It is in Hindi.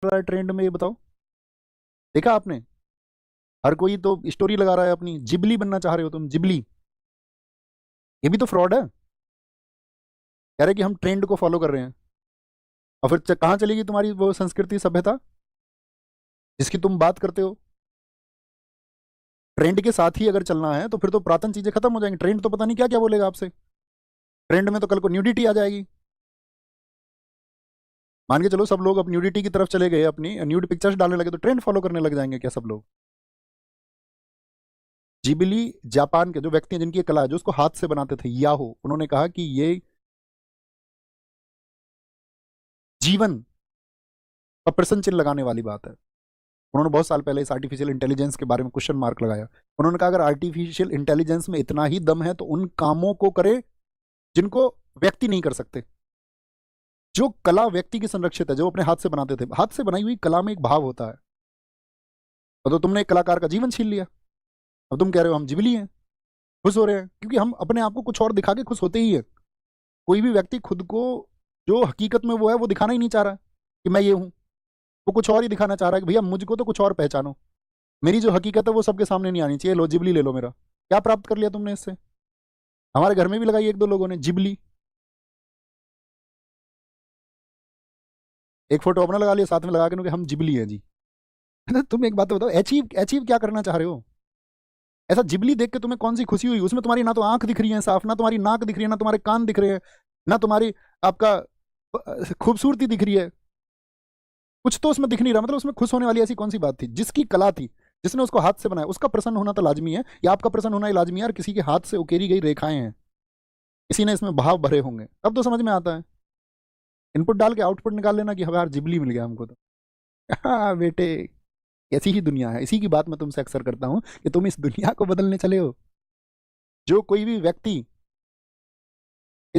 रहा है ट्रेंड में, ये बताओ, देखा आपने? हर कोई तो स्टोरी लगा रहा है अपनी, जिबली बनना चाह रहे हो तुम, जिबली। ये भी तो फ्रॉड है। कह रहे कि हम ट्रेंड को फॉलो कर रहे हैं, और फिर कहाँ चलेगी तुम्हारी वो संस्कृति सभ्यता जिसकी तुम बात करते हो? ट्रेंड के साथ ही अगर चलना है तो फिर तो पुरातन चीजें खत्म हो जाएंगी। ट्रेंड तो पता नहीं क्या क्या बोलेगा आपसे। ट्रेंड में तो कल को न्यूडिटी आ जाएगी। मान के चलो सब लोग अब न्यूडिटी की तरफ चले गए, अपनी न्यूड पिक्चर्स डालने लगे, तो ट्रेंड फॉलो करने लग जाएंगे क्या सब लोग? जिबली जापान के जो व्यक्ति हैं जिनकी ये कला है, जो उसको हाथ से बनाते थे, याहो, उन्होंने कहा कि ये जीवन पर प्रश्न चिन्ह लगाने वाली बात है। उन्होंने बहुत साल पहले इस आर्टिफिशियल इंटेलिजेंस के बारे में क्वेश्चन मार्क लगाया। उन्होंने कहा अगर आर्टिफिशियल इंटेलिजेंस में इतना ही दम है तो उन कामों को करे जिनको व्यक्ति नहीं कर सकते। जो कला व्यक्ति की संरक्षित है, जो अपने हाथ से बनाते थे, हाथ से बनाई हुई कला में एक भाव होता है। तो तुमने एक कलाकार का जीवन छीन लिया। अब तुम कह रहे हो हम जिबली हैं, खुश हो रहे हैं, क्योंकि हम अपने आप को कुछ और दिखा के खुश होते ही है। कोई भी व्यक्ति खुद को जो हकीकत में वो है वो दिखाना ही नहीं चाह रहा कि मैं ये हूं। वो कुछ और ही दिखाना चाह रहा है कि भैया मुझको तो कुछ और पहचानो, मेरी जो हकीकत है वो सबके सामने नहीं आनी चाहिए। लो जिबली ले लो मेरा। क्या प्राप्त कर लिया तुमने इससे? हमारे घर में भी लगाई एक दो लोगों ने जिबली, एक फोटो अपना लगा लिया साथ में लगा के, हम जिबली हैं जी। तुम एक बात तो बताओ, अचीव अचीव क्या करना चाह रहे हो? ऐसा जिबली देख के तुम्हें कौन सी खुशी हुई? उसमें तुम्हारी ना तो आंख दिख रही है साफ, ना तुम्हारी नाक दिख रही है, ना तुम्हारे कान दिख रहे हैं, ना तुम्हारी आपका खूबसूरती दिख रही है। कुछ तो उसमें दिख नहीं रहा। मतलब उसमें खुश होने वाली ऐसी कौन सी बात थी? जिसकी कला थी, जिसने उसको हाथ से बनाया, उसका प्रसन्न होना तो लाजमी है, या आपका प्रसन्न होना ही लाजमी है? और किसी के हाथ से उकेरी गई रेखाएं हैं, किसी ने इसमें भाव भरे होंगे, तब तो समझ में आता है। इनपुट डाल के आउटपुट निकाल लेना कि हमें यार जिबली मिल गया हमको तो। हाँ बेटे, ऐसी ही दुनिया है। इसी की बात मैं तुमसे अक्सर करता हूं कि तुम इस दुनिया को बदलने चले हो। जो कोई भी व्यक्ति